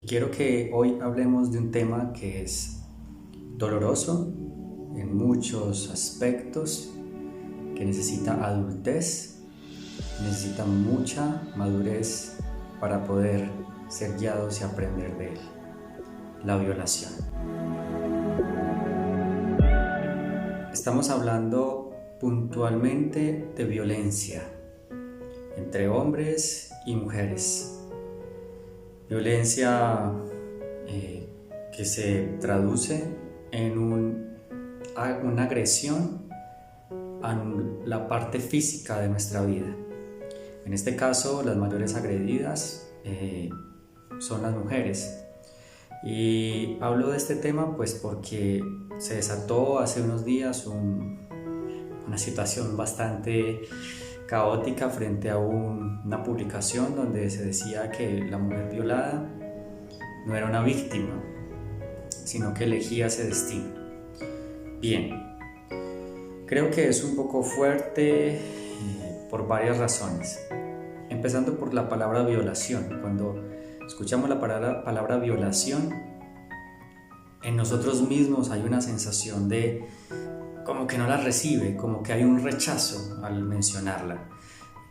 Quiero que hoy hablemos de un tema que es doloroso en muchos aspectos, que necesita adultez, necesita mucha madurez para poder ser guiados y aprender de él: la violación. Estamos hablando puntualmente de violencia entre hombres y mujeres. Violencia que se traduce en una agresión a la parte física de nuestra vida. En este caso, las mayores agredidas son las mujeres. Y hablo de este tema pues porque se desató hace unos días una situación bastante caótica frente a una publicación donde se decía que la mujer violada no era una víctima, sino que elegía ese destino. Bien, creo que es un poco fuerte por varias razones. Empezando por la palabra violación. Cuando escuchamos la palabra violación, en nosotros mismos hay una sensación de como que no la recibe, como que hay un rechazo al mencionarla.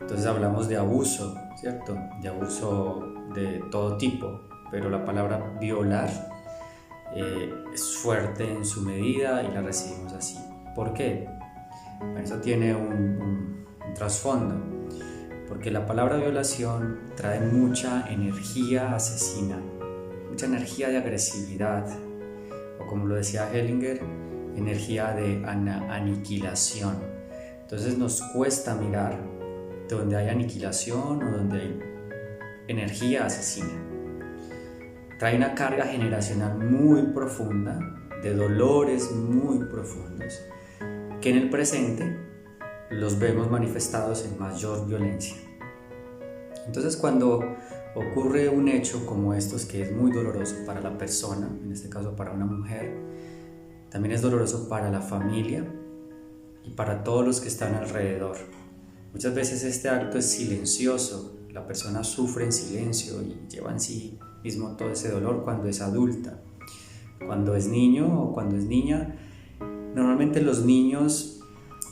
Entonces hablamos de abuso, ¿cierto? De abuso de todo tipo, pero la palabra violar es fuerte en su medida y la recibimos así. ¿Por qué? Bueno, eso tiene un trasfondo, porque la palabra violación trae mucha energía asesina, mucha energía de agresividad, o como lo decía Hellinger, energía de aniquilación. Entonces nos cuesta mirar donde hay aniquilación o donde hay energía asesina. Trae una carga generacional muy profunda, de dolores muy profundos, que en el presente los vemos manifestados en mayor violencia. Entonces, cuando ocurre un hecho como estos, que es muy doloroso para la persona, en este caso para una mujer, también es doloroso para la familia y para todos los que están alrededor. Muchas veces este acto es silencioso, la persona sufre en silencio y lleva en sí mismo todo ese dolor cuando es adulta. Cuando es niño o cuando es niña, normalmente los niños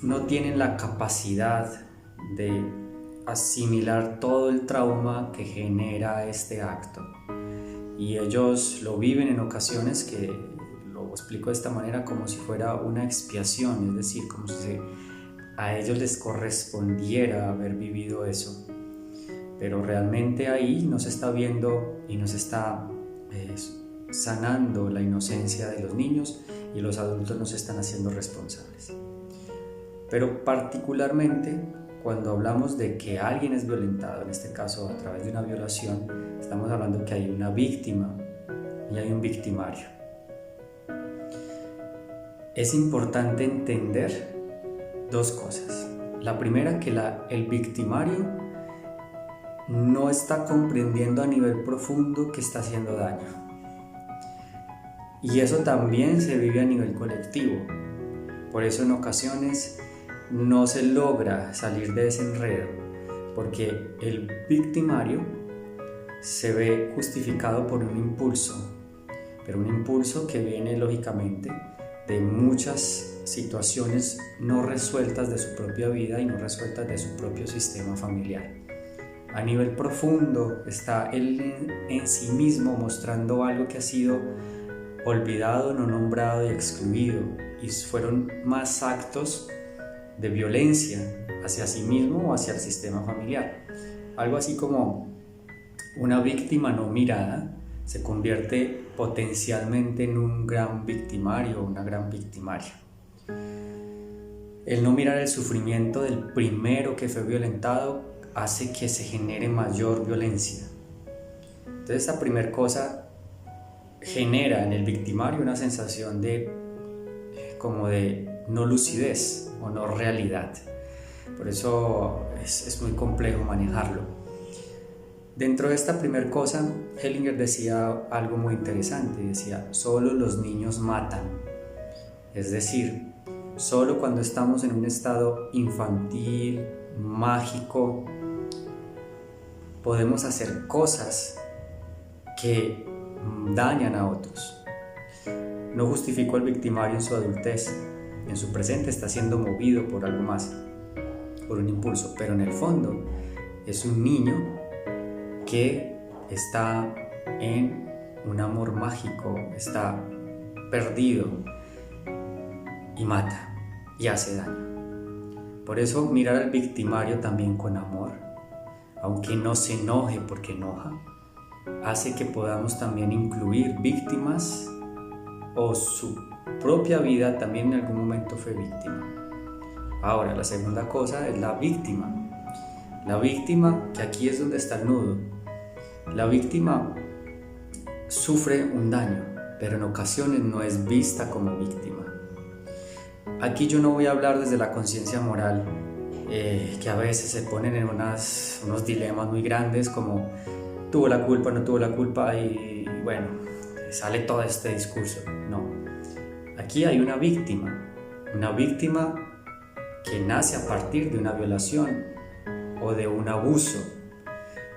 no tienen la capacidad de asimilar todo el trauma que genera este acto, y ellos lo viven en ocasiones que lo explico de esta manera como si fuera una expiación, es decir, como si a ellos les correspondiera haber vivido eso, pero realmente ahí no se está viendo y no se está sanando la inocencia de los niños, y los adultos no se están haciendo responsables. Pero particularmente cuando hablamos de que alguien es violentado, en este caso a través de una violación, estamos hablando que hay una víctima y hay un victimario. Es importante entender dos cosas. La primera, que el victimario no está comprendiendo a nivel profundo que está haciendo daño. Y eso también se vive a nivel colectivo. Por eso en ocasiones no se logra salir de ese enredo, porque el victimario se ve justificado por un impulso, pero un impulso que viene lógicamente de muchas situaciones no resueltas de su propia vida y no resueltas de su propio sistema familiar. A nivel profundo está él en sí mismo mostrando algo que ha sido olvidado, no nombrado y excluido, y fueron más actos de violencia hacia sí mismo o hacia el sistema familiar. Algo así como una víctima no mirada se convierte potencialmente en un gran victimario o una gran victimaria. El no mirar el sufrimiento del primero que fue violentado hace que se genere mayor violencia. Entonces, esta primera cosa genera en el victimario una sensación de no lucidez o no realidad. Por eso es muy complejo manejarlo. Dentro de esta primera cosa, Hellinger decía algo muy interesante. Decía: solo los niños matan. Es decir, solo cuando estamos en un estado infantil, mágico, podemos hacer cosas que dañan a otros. No justifico al victimario en su adultez, en su presente está siendo movido por algo más, por un impulso, pero en el fondo es un niño que está en un amor mágico, está perdido y mata y hace daño. Por eso mirar al victimario también con amor, aunque no se enoje porque enoja, hace que podamos también incluir víctimas o su propia vida también en algún momento fue víctima. Ahora, la segunda cosa es la víctima. La víctima, que aquí es donde está el nudo. La víctima sufre un daño, pero en ocasiones no es vista como víctima. Aquí yo no voy a hablar desde la conciencia moral, que a veces se ponen en unos dilemas muy grandes como tuvo la culpa, no tuvo la culpa y bueno, sale todo este discurso. No, aquí hay una víctima que nace a partir de una violación o de un abuso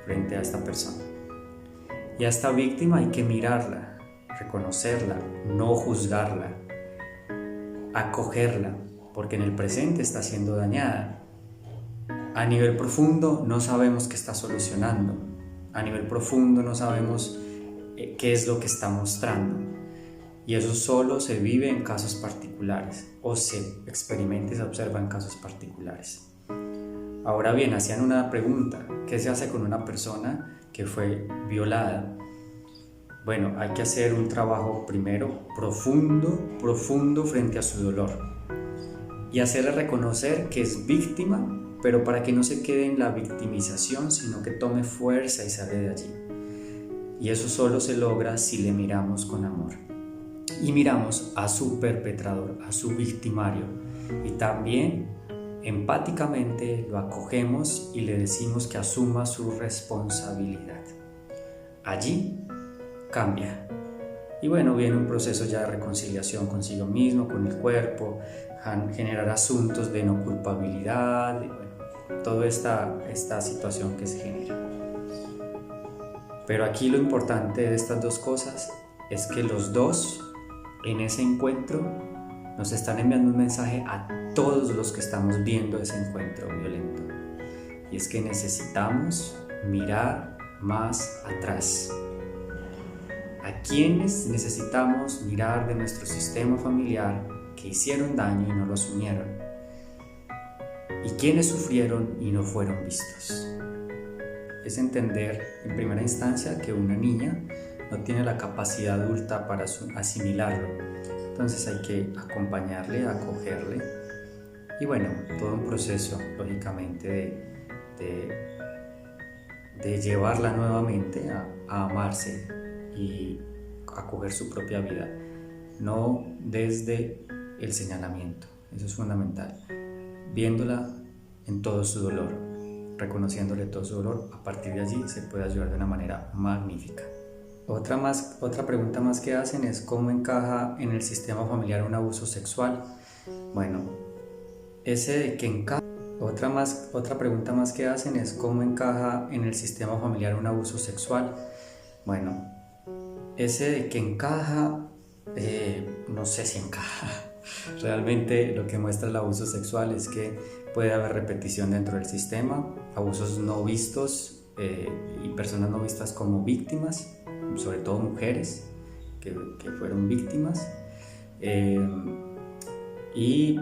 frente a esta persona. Y a esta víctima hay que mirarla, reconocerla, no juzgarla, acogerla, porque en el presente está siendo dañada. A nivel profundo no sabemos qué está solucionando, a nivel profundo no sabemos qué es lo que está mostrando, y eso solo se vive en casos particulares o se experimenta y se observa en casos particulares. Ahora bien, hacían una pregunta: ¿qué se hace con una persona que fue violada? Bueno, hay que hacer un trabajo primero profundo frente a su dolor y hacerle reconocer que es víctima, pero para que no se quede en la victimización, sino que tome fuerza y sale de allí. Y eso solo se logra si le miramos con amor y miramos a su perpetrador, a su victimario, y también empáticamente lo acogemos y le decimos que asuma su responsabilidad. Allí cambia. Y bueno, viene un proceso ya de reconciliación consigo mismo, con el cuerpo, generar asuntos de no culpabilidad, y bueno, toda esta situación que se genera. Pero aquí lo importante de estas dos cosas es que los dos en ese encuentro nos están enviando un mensaje a todos los que estamos viendo ese encuentro violento, y es que necesitamos mirar más atrás. ¿A quiénes necesitamos mirar de nuestro sistema familiar que hicieron daño y no lo asumieron? ¿Y quiénes sufrieron y no fueron vistos? Es entender en primera instancia que una niña no tiene la capacidad adulta para asimilarlo. Entonces hay que acompañarle, acogerle y bueno, todo un proceso lógicamente de llevarla nuevamente a amarse y acoger su propia vida, no desde el señalamiento. Eso es fundamental, viéndola en todo su dolor, reconociéndole todo su dolor. A partir de allí se puede ayudar de una manera magnífica. Otra pregunta más que hacen es: ¿cómo encaja en el sistema familiar un abuso sexual? Bueno, otra pregunta más que hacen es: ¿cómo encaja en el sistema familiar un abuso sexual? Bueno, ese de que encaja, no sé si encaja. Realmente lo que muestra el abuso sexual es que puede haber repetición dentro del sistema, abusos no vistos y personas no vistas como víctimas, sobre todo mujeres que fueron víctimas, y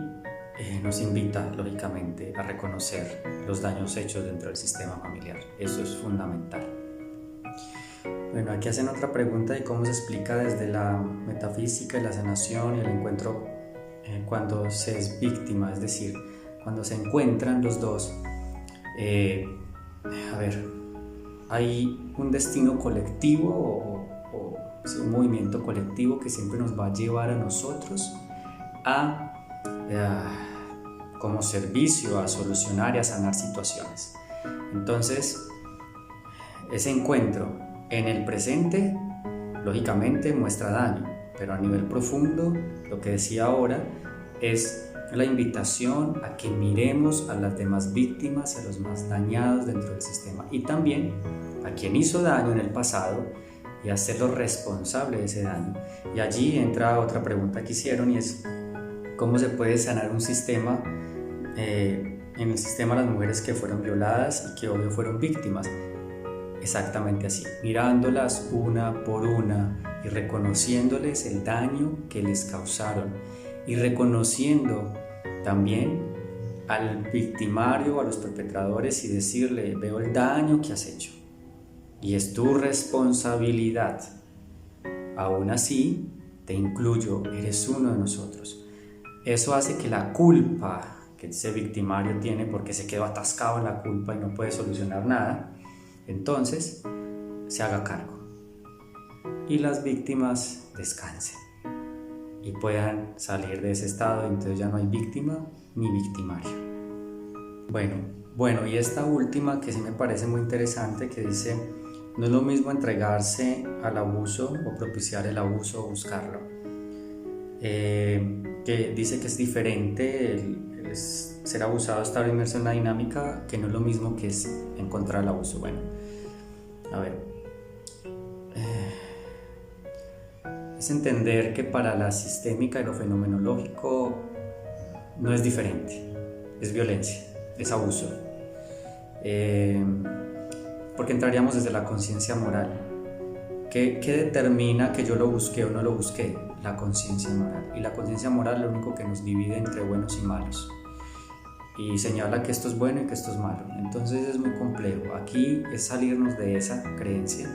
nos invita lógicamente a reconocer los daños hechos dentro del sistema familiar. Eso es fundamental. Bueno, aquí hacen otra pregunta de cómo se explica desde la metafísica y la sanación y el encuentro cuando se es víctima, es decir, cuando se encuentran los dos. Hay un destino colectivo o un movimiento colectivo que siempre nos va a llevar a nosotros como servicio a solucionar y a sanar situaciones. Entonces, ese encuentro en el presente lógicamente muestra daño, pero a nivel profundo, lo que decía ahora es la invitación a que miremos a las demás víctimas, a los más dañados dentro del sistema, y también a quien hizo daño en el pasado y hacerlo responsable de ese daño. Y allí entra otra pregunta que hicieron, y es ¿cómo se puede sanar un sistema, en el sistema las mujeres que fueron violadas y que obvio fueron víctimas? Exactamente así, mirándolas una por una y reconociéndoles el daño que les causaron, y reconociendo también al victimario o a los perpetradores y decirle: veo el daño que has hecho y es tu responsabilidad. Aún así, te incluyo, eres uno de nosotros. Eso hace que la culpa que ese victimario tiene, porque se quedó atascado en la culpa y no puede solucionar nada, entonces se haga cargo y las víctimas descansen y puedan salir de ese estado. Entonces ya no hay víctima ni victimario. Bueno, y esta última que sí me parece muy interesante, que dice: no es lo mismo entregarse al abuso o propiciar el abuso o buscarlo. Que dice que es diferente el ser abusado, estar inmerso en la dinámica, que no es lo mismo que es encontrar el abuso. Bueno, a ver, es entender que para la sistémica y lo fenomenológico no es diferente, es violencia, es abuso, porque entraríamos desde la conciencia moral. ¿Qué determina que yo lo busqué o no lo busqué? La conciencia moral. Y la conciencia moral es lo único que nos divide entre buenos y malos, y señala que esto es bueno y que esto es malo. Entonces es muy complejo. Aquí es salirnos de esa creencia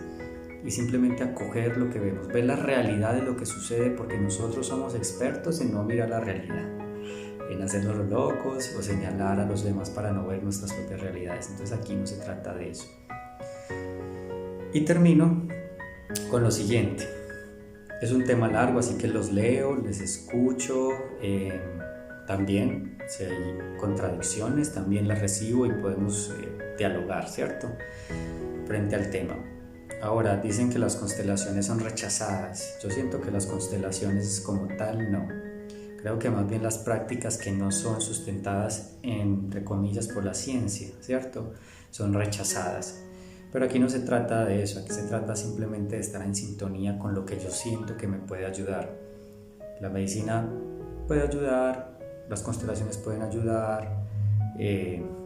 y simplemente acoger lo que vemos, ver la realidad de lo que sucede, porque nosotros somos expertos en no mirar la realidad, en hacernos los locos o señalar a los demás para no ver nuestras propias realidades. Entonces aquí no se trata de eso. Y termino con lo siguiente. Es un tema largo, así que los leo, les escucho, también si hay contradicciones también las recibo y podemos dialogar, ¿cierto?, frente al tema. Ahora, dicen que las constelaciones son rechazadas. Yo siento que las constelaciones como tal no. Creo que más bien las prácticas que no son sustentadas, entre comillas, por la ciencia, ¿cierto?, son rechazadas. Pero aquí no se trata de eso, aquí se trata simplemente de estar en sintonía con lo que yo siento que me puede ayudar. La medicina puede ayudar, las constelaciones pueden ayudar,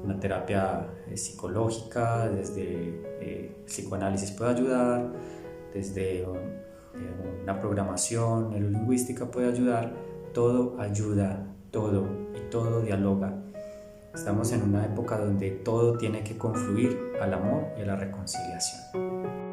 una terapia psicológica, desde psicoanálisis puede ayudar, desde una programación neurolingüística puede ayudar. Todo ayuda, todo, y todo dialoga. Estamos en una época donde todo tiene que confluir al amor y a la reconciliación.